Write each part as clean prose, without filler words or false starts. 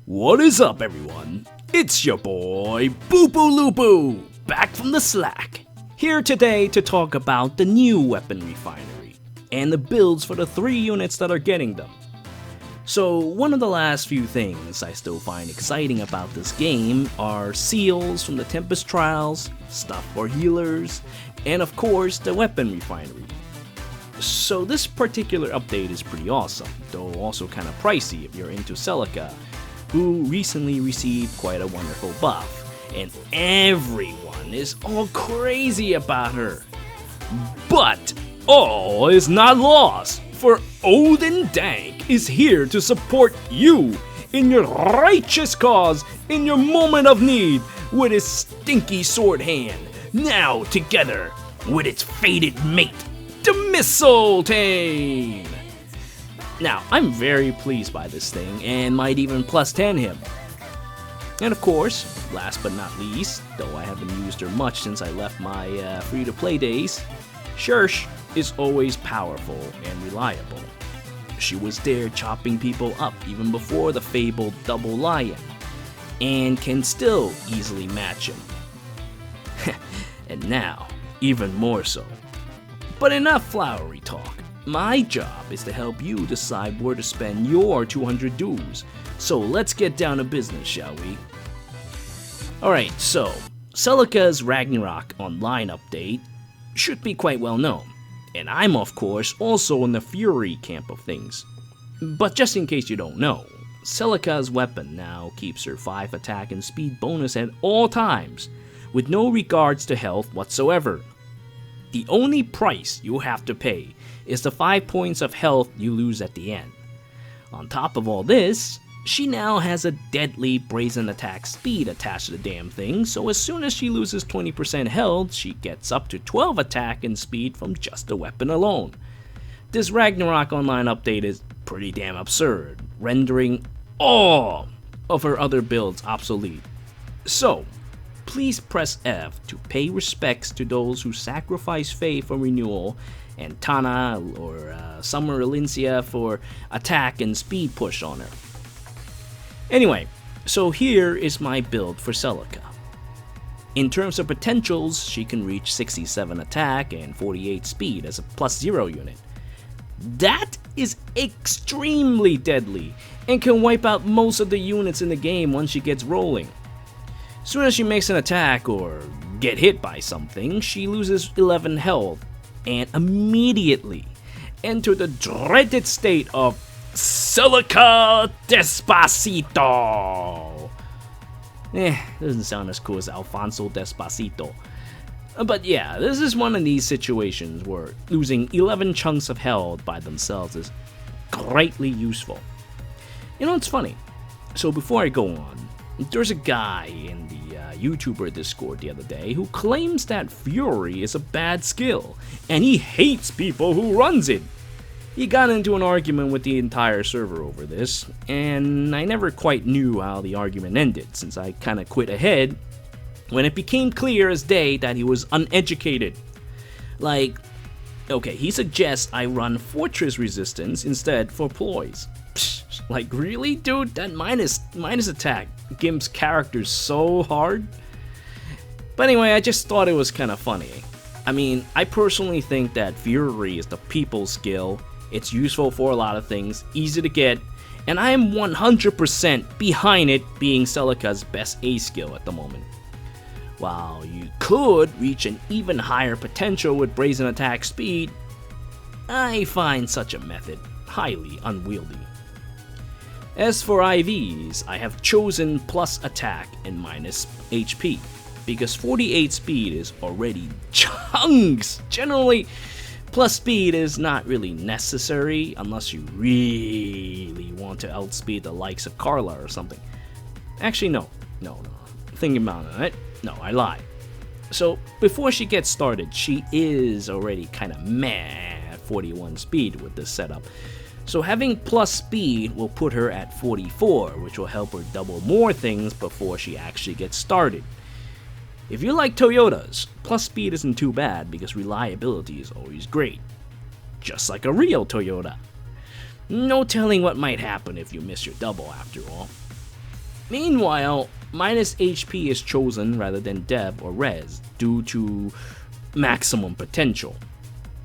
What is up, everyone? It's your boy, Boo Boo Loo, back from the slack. Here today to talk about the new Weapon Refinery, and the builds for the 3 units that are getting them. So, one of the last few things I still find exciting about this game are seals from the Tempest Trials, stuff for healers, and of course the Weapon Refinery. So this particular update is pretty awesome, though also kinda pricey if you're into Celica, who recently received quite a wonderful buff, and everyone is all crazy about her. But all is not lost, for Odin Dank is here to support you in your righteous cause in your moment of need with his stinky sword hand, now together with its fated mate, the Mistletoe. Now, I'm very pleased by this thing and might even plus 10 him. And of course, last but not least, though I haven't used her much since I left my free-to-play days, Cherche is always powerful and reliable. She was there chopping people up even before the fabled double lion, and can still easily match him. And now, even more so. But enough flowery talk. My job is to help you decide where to spend your 200 dues. So let's get down to business, shall we? Alright, so Celica's Ragnarok online update should be quite well known. And I'm of course also in the Fury camp of things. But just in case you don't know, Celica's weapon now keeps her 5 attack and speed bonus at all times, with no regards to health whatsoever. The only price you have to pay is the 5 points of health you lose at the end. On top of all this, she now has a deadly brazen attack speed attached to the damn thing, so as soon as she loses 20% health, she gets up to 12 attack and speed from just the weapon alone. This Ragnarok online update is pretty damn absurd, rendering all of her other builds obsolete. So, please press F to pay respects to those who sacrifice Faye for renewal, and Tana or Summer Alincia for attack and speed push on her. Anyway, so here is my build for Celica. In terms of potentials, she can reach 67 attack and 48 speed as a +0 unit. That is extremely deadly, and can wipe out most of the units in the game once she gets rolling. Soon as she makes an attack or get hit by something, she loses 11 health and immediately enter the dreaded state of Celica Despacito. Doesn't sound as cool as Alfonso Despacito. But yeah, this is one of these situations where losing 11 chunks of health by themselves is greatly useful. You know, it's funny. So before I go on, there's a guy in the YouTuber Discord the other day who claims that Fury is a bad skill, and he hates people who runs it. He got into an argument with the entire server over this, and I never quite knew how the argument ended, since I kinda quit ahead when it became clear as day that he was uneducated. Like, okay, he suggests I run Fortress Resistance instead for Ploys. Like, really, dude? That minus attack gives characters so hard? But anyway, I just thought it was kind of funny. I mean, I personally think that Fury is the people's skill. It's useful for a lot of things, easy to get, and I am 100% behind it being Celica's best A skill at the moment. While you could reach an even higher potential with brazen attack speed, I find such a method highly unwieldy. As for IVs, I have chosen plus attack and minus HP, because 48 speed is already chunks. Generally, plus speed is not really necessary unless you really want to outspeed the likes of Carla or something. Actually, no. Thinking about it, no, I lie. So, before she gets started, she is already kinda meh at 41 speed with this setup. So having plus speed will put her at 44, which will help her double more things before she actually gets started. If you like Toyotas, plus speed isn't too bad because reliability is always great. Just like a real Toyota. No telling what might happen if you miss your double after all. Meanwhile, minus HP is chosen rather than Deb or Res due to maximum potential.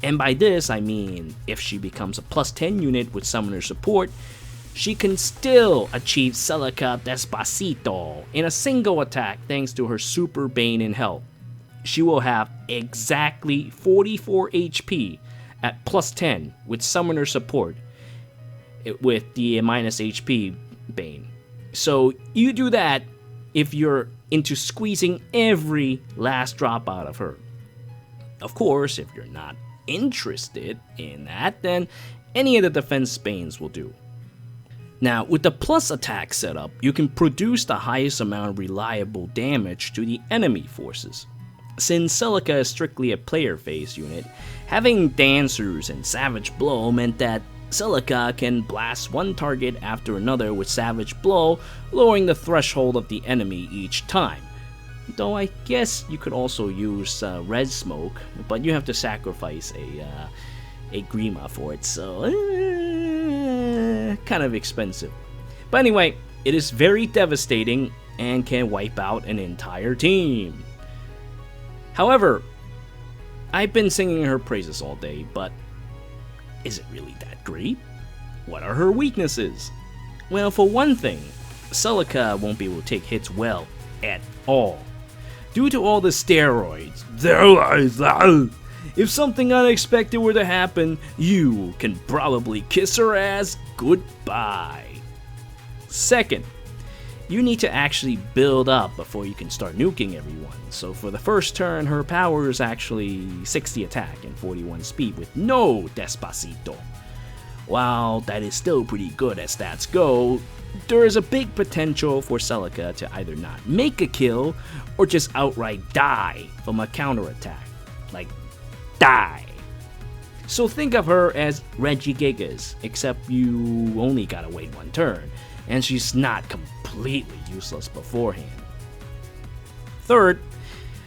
And by this I mean if she becomes a plus 10 unit with summoner support, she can still achieve Celica Despacito in a single attack thanks to her super bane in health. She will have exactly 44 HP at plus 10 with summoner support with the minus HP bane. So you do that if you're into squeezing every last drop out of her. Of course, if you're not interested in that, then any of the defense banes will do. Now, with the plus attack setup, you can produce the highest amount of reliable damage to the enemy forces. Since Celica is strictly a player phase unit, having Dancers and Savage Blow meant that Celica can blast one target after another with Savage Blow, lowering the threshold of the enemy each time. Though I guess you could also use Red Smoke, but you have to sacrifice a Grimoire for it, so kind of expensive. But anyway, it is very devastating and can wipe out an entire team. However, I've been singing her praises all day, but is it really that great? What are her weaknesses? Well, for one thing, Celica won't be able to take hits well at all. Due to all the steroids, if something unexpected were to happen, you can probably kiss her ass goodbye. Second, you need to actually build up before you can start nuking everyone. So for the first turn, her power is actually 60 attack and 41 speed with no Despacito. While that is still pretty good as stats go, there is a big potential for Celica to either not make a kill or just outright die from a counterattack. Like, die. So think of her as Regigigas, except you only gotta wait one turn, and she's not completely useless beforehand. Third,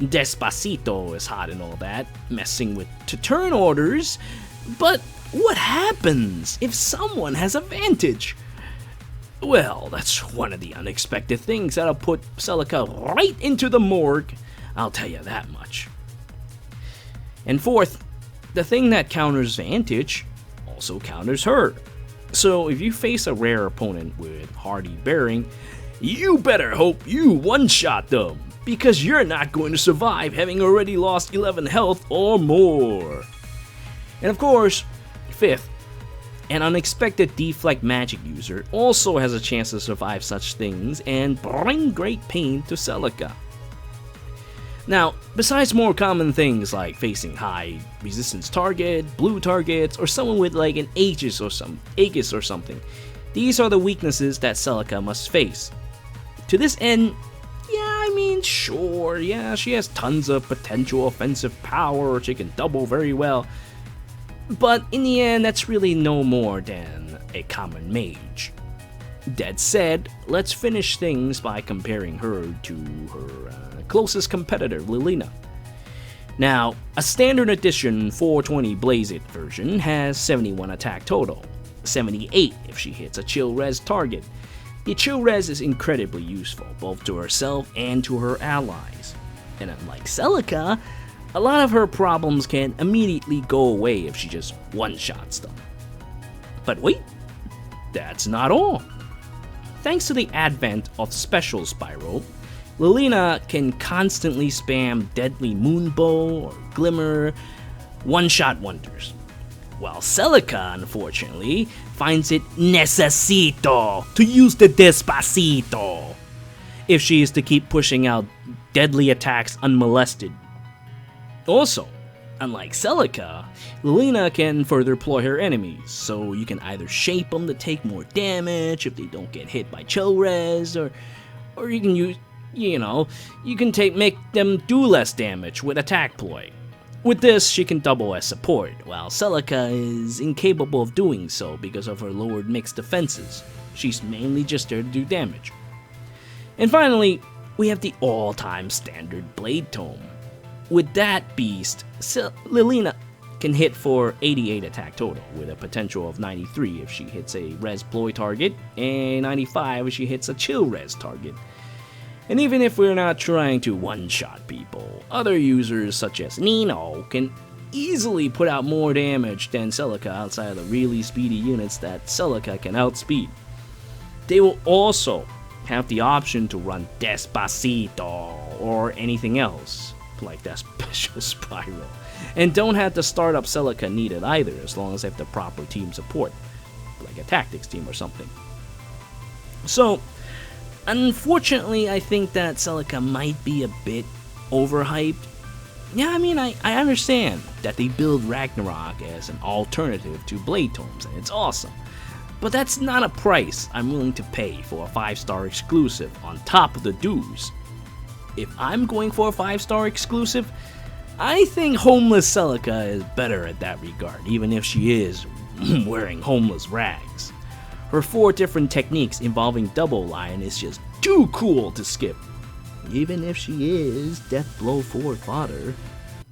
Despacito is hot and all that, messing with turn orders, but what happens if someone has advantage? Well, that's one of the unexpected things that'll put Celica right into the morgue, I'll tell you that much. And fourth, the thing that counters Vantage also counters her. So if you face a rare opponent with Hardy Bearing, you better hope you one-shot them, because you're not going to survive having already lost 11 health or more. And of course, fifth, an unexpected deflect magic user also has a chance to survive such things and bring great pain to Celica. Now, besides more common things like facing high resistance target, blue targets, or someone with like an Aegis or something, these are the weaknesses that Celica must face. To this end, sure, she has tons of potential offensive power, she can double very well, but in the end, that's really no more than a common mage. That said, let's finish things by comparing her to her closest competitor, Lalena. Now, a standard edition 420 Blaze It version has 71 attack total, 78 if she hits a chill res target. The chill res is incredibly useful, both to herself and to her allies. And unlike Celica, a lot of her problems can immediately go away if she just one-shots them. But wait, that's not all. Thanks to the advent of Special Spiral, Lalena can constantly spam Deadly Moonbow or Glimmer one-shot wonders, while Celica, unfortunately, finds it necesito to use the Despacito if she is to keep pushing out deadly attacks unmolested. Also, unlike Celica, Lalena can further ploy her enemies, so you can either shape them to take more damage if they don't get hit by chill res, or you can use, you can make them do less damage with attack ploy. With this, she can double as support, while Celica is incapable of doing so because of her lowered mixed defenses. She's mainly just there to do damage. And finally, we have the all-time standard Blade Tome. With that beast, Lalena can hit for 88 attack total, with a potential of 93 if she hits a res ploy target, and 95 if she hits a chill res target. And even if we're not trying to one-shot people, other users such as Nino can easily put out more damage than Celica outside of the really speedy units that Celica can outspeed. They will also have the option to run Despacito or anything else, like that special spiral, and don't have the startup Celica needed either, as long as they have the proper team support, like a tactics team or something. So, unfortunately, I think that Celica might be a bit overhyped. Yeah, I mean, I understand that they build Ragnarok as an alternative to Blade Tomes, and it's awesome. But that's not a price I'm willing to pay for a 5-star exclusive on top of the dues. If I'm going for a 5-star exclusive, I think Homeless Celica is better at that regard, even if she is wearing homeless rags. Her 4 different techniques involving Double Lion is just too cool to skip, even if she is Death Blow 4 fodder.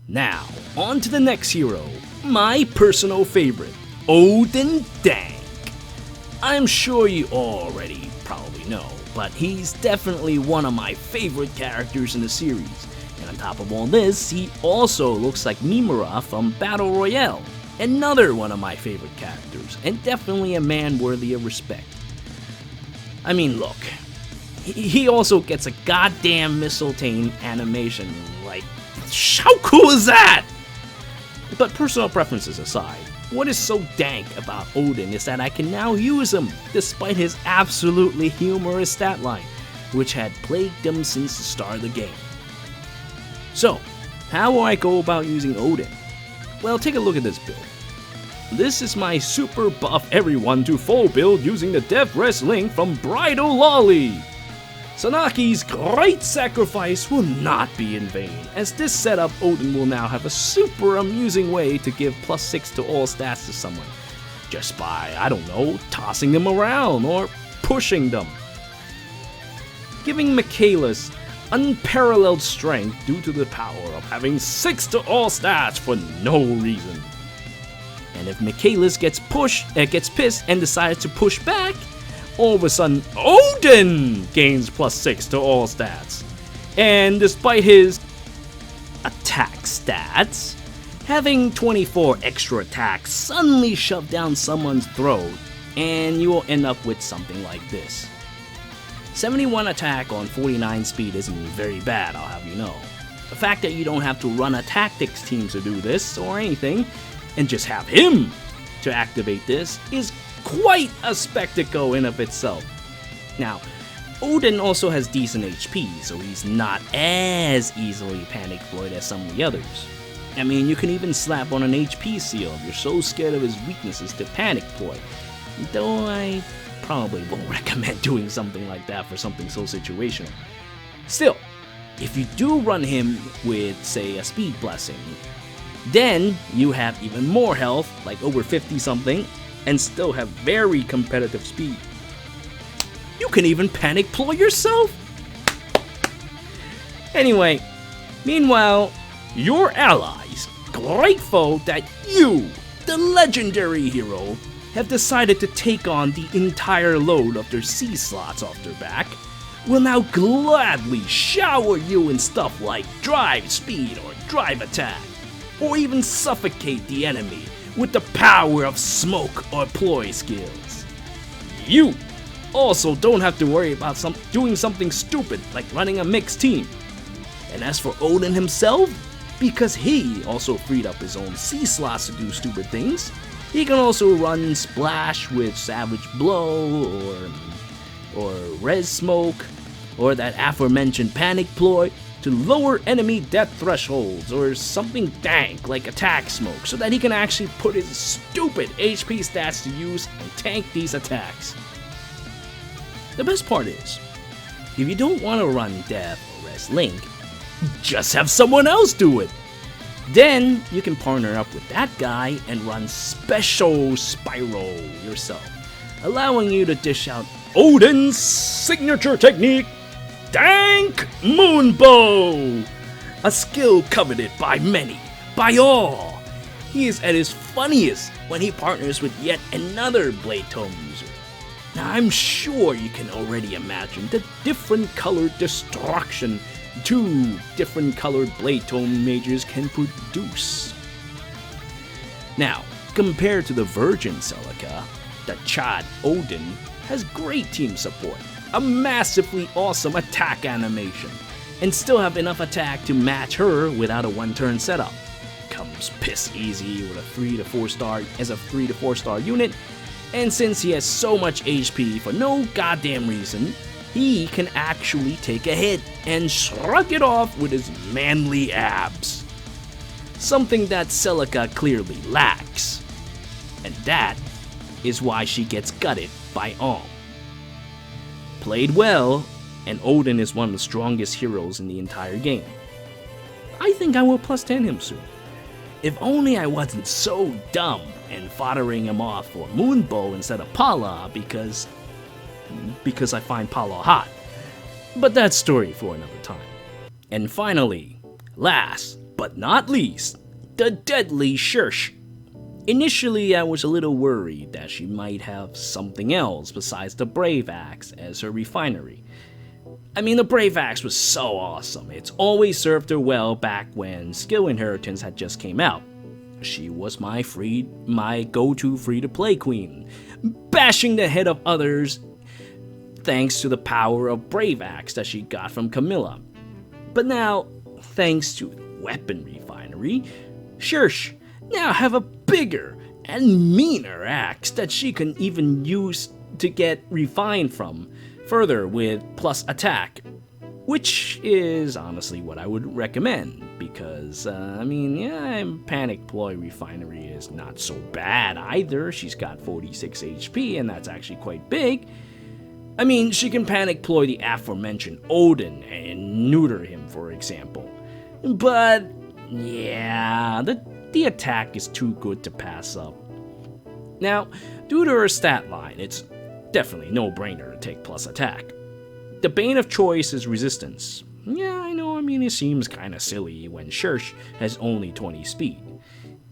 Now, on to the next hero, my personal favorite, Odin Dank. I'm sure you already probably know, but he's definitely one of my favorite characters in the series. And on top of all this, he also looks like Mimura from Battle Royale, another one of my favorite characters, and definitely a man worthy of respect. I mean, look, he also gets a goddamn mistletoe animation, like, how cool is that? But personal preferences aside, what is so dank about Odin is that I can now use him, despite his absolutely humorous stat line, which had plagued him since the start of the game. So, how will I go about using Odin? Well, take a look at this build. This is my super buff everyone to full build using the Death Rest link from Bridal Lolly. Sanaki's great sacrifice will not be in vain, as this setup Odin will now have a super amusing way to give +6 to all stats to someone, just by, I don't know, tossing them around or pushing them. Giving Michaelis unparalleled strength due to the power of having 6 to all stats for no reason. And if Michaelis gets pissed and decides to push back, all of a sudden, Odin gains +6 to all stats. And despite his attack stats, having 24 extra attacks suddenly shove down someone's throat, and you will end up with something like this. 71 attack on 49 speed isn't very bad, I'll have you know. The fact that you don't have to run a tactics team to do this or anything, and just have him to activate this, is quite a spectacle in of itself. Now, Odin also has decent HP, so he's not as easily panic deployed as some of the others. I mean, you can even slap on an HP seal if you're so scared of his weaknesses to panic deploy, though I probably won't recommend doing something like that for something so situational. Still, if you do run him with, say, a speed blessing, then you have even more health, like over 50 something, and still have very competitive speed. You can even panic deploy yourself? Anyway, meanwhile, your allies, grateful that you, the legendary hero, have decided to take on the entire load of their C slots off their back, will now gladly shower you in stuff like drive speed or drive attack, or even suffocate the enemy with the power of smoke or ploy skills. You also don't have to worry about doing something stupid like running a mixed team. And as for Odin himself, because he also freed up his own C slots to do stupid things, he can also run Splash with Savage Blow or Res Smoke, or that aforementioned Panic Ploy to lower enemy death thresholds, or something dank like Attack Smoke, so that he can actually put his stupid HP stats to use and tank these attacks. The best part is, if you don't want to run Death or Res Link, just have someone else do it. Then you can partner up with that guy and run Special Spiral yourself, allowing you to dish out Odin's signature technique, Dank Moonbow, a skill coveted by many, by all, he is at his funniest when he partners with yet another blade tome user. Now I'm sure you can already imagine the different colored destruction 2 different colored blade tome mages can produce. Now, compared to the Virgin Celica, the Chad Odin has great team support, a massively awesome attack animation, and still have enough attack to match her without a one-turn setup. Comes piss easy with a 3 to 4 star as a 3 to 4 star unit, and since he has so much HP for no goddamn reason, he can actually take a hit and shrug it off with his manly abs. Something that Celica clearly lacks. And that is why she gets gutted by Alm. Played well, and Odin is one of the strongest heroes in the entire game. I think I will plus 10 him soon. If only I wasn't so dumb and foddering him off for Moonbow instead of Pala because I find Pala hot. But that's story for another time. And finally, last but not least, the deadly Cherche. Initially, I was a little worried that she might have something else besides the Brave Axe as her refinery. I mean, the Brave Axe was so awesome. It's always served her well back when Skill Inheritance had just came out. She was my go-to free-to-play queen, bashing the head of others thanks to the power of Brave Axe that she got from Camilla. But now, thanks to Weapon Refinery, Cherche now have a bigger and meaner axe that she can even use to get refined from further with plus attack, which is honestly what I would recommend because, Panic Ploy Refinery is not so bad either. She's got 46 HP and that's actually quite big. I mean, she can Panic Ploy the aforementioned Odin and neuter him, for example. But, yeah, the attack is too good to pass up. Now, due to her stat line, it's definitely no-brainer to take plus attack. The bane of choice is resistance. Yeah, I know, it seems kinda silly when Cherche has only 20 speed.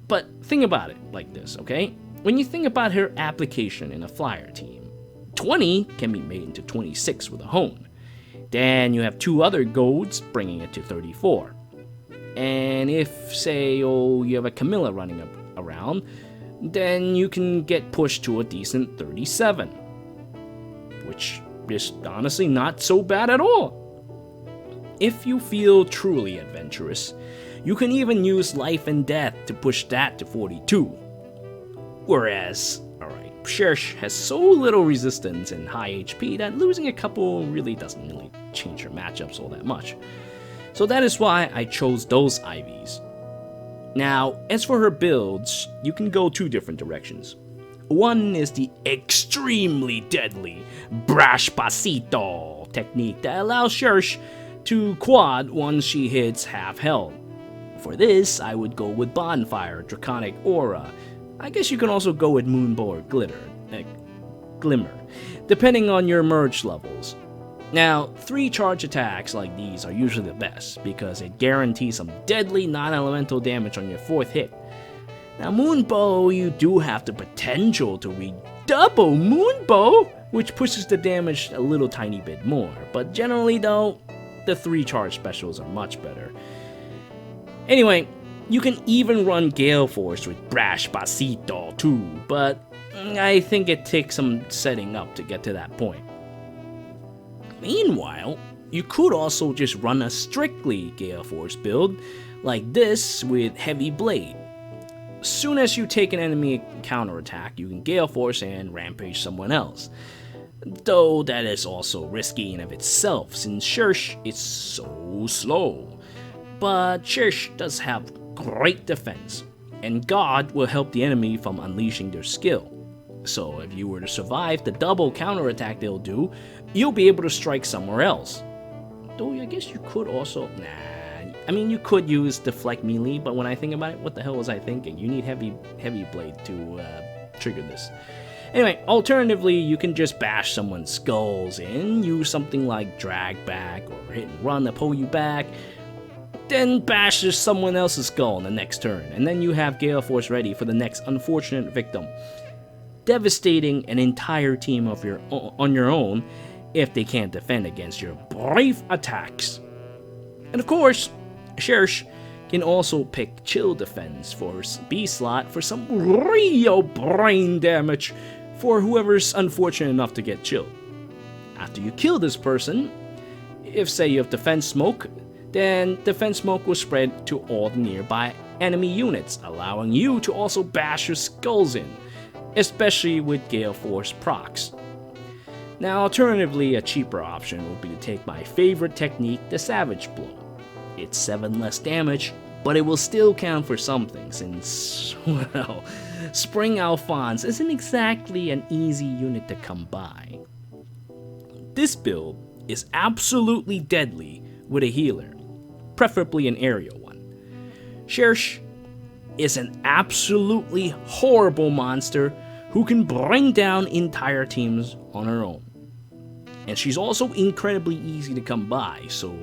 But think about it like this, okay? When you think about her application in a flyer team, 20 can be made into 26 with a hone. Then you have 2 other goads, bringing it to 34. And if, say, you have a Camilla running around, then you can get pushed to a decent 37. Which is honestly not so bad at all. If you feel truly adventurous, you can even use Life and Death to push that to 42. Whereas, Cherche has so little resistance and high HP that losing a couple really doesn't really change her matchups all that much. So that is why I chose those IVs. Now, as for her builds, you can go 2 different directions. One is the extremely deadly Brash Pasito technique that allows Cherche to quad once she hits half health. For this, I would go with Bonfire, Draconic Aura. I guess you can also go with Moonbow or Glimmer, depending on your merge levels. Now, 3 charge attacks like these are usually the best because it guarantees some deadly non-elemental damage on your 4th hit. Now, Moonbow, you do have the potential to redouble Moonbow, which pushes the damage a little tiny bit more, but generally though, the 3 charge specials are much better. Anyway, you can even run Gale Force with Brash Pasito too, but I think it takes some setting up to get to that point. Meanwhile, you could also just run a strictly Gale Force build like this with Heavy Blade. Soon as you take an enemy counterattack, you can Gale Force and Rampage someone else. Though that is also risky in of itself since Cherche is so slow. But Cherche does have great defense, and God will help the enemy from unleashing their skill. So if you were to survive the double counterattack they'll do, you'll be able to strike somewhere else. Though I guess you could also... you could use Deflect Melee, but when I think about it, what the hell was I thinking? You need Heavy Blade to trigger this. Anyway, alternatively, you can just bash someone's skulls in, use something like Drag Back or Hit and Run to pull you back. then bashes someone else's skull on the next turn, and then you have Gale Force ready for the next unfortunate victim, devastating an entire team on your own if they can't defend against your brave attacks. And of course, Cherche can also pick Chill Defense for B slot for some real brain damage for whoever's unfortunate enough to get Chill. After you kill this person, if say you have Defense Smoke, then Defense Smoke will spread to all the nearby enemy units, allowing you to also bash your skulls in, especially with Gale Force procs. Now, alternatively, a cheaper option would be to take my favorite technique, the Savage Blow. It's 7 less damage, but it will still count for something since, well, Spring Alphonse isn't exactly an easy unit to come by. This build is absolutely deadly with a healer, preferably an aerial one. Cherche is an absolutely horrible monster who can bring down entire teams on her own. And she's also incredibly easy to come by, so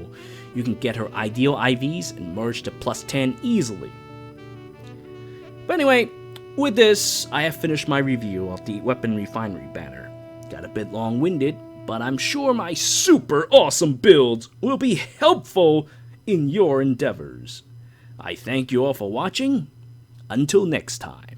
you can get her ideal IVs and merge to +10 easily. But anyway, with this, I have finished my review of the Weapon Refinery banner. Got a bit long-winded, but I'm sure my super awesome builds will be helpful in your endeavors. I thank you all for watching. Until next time.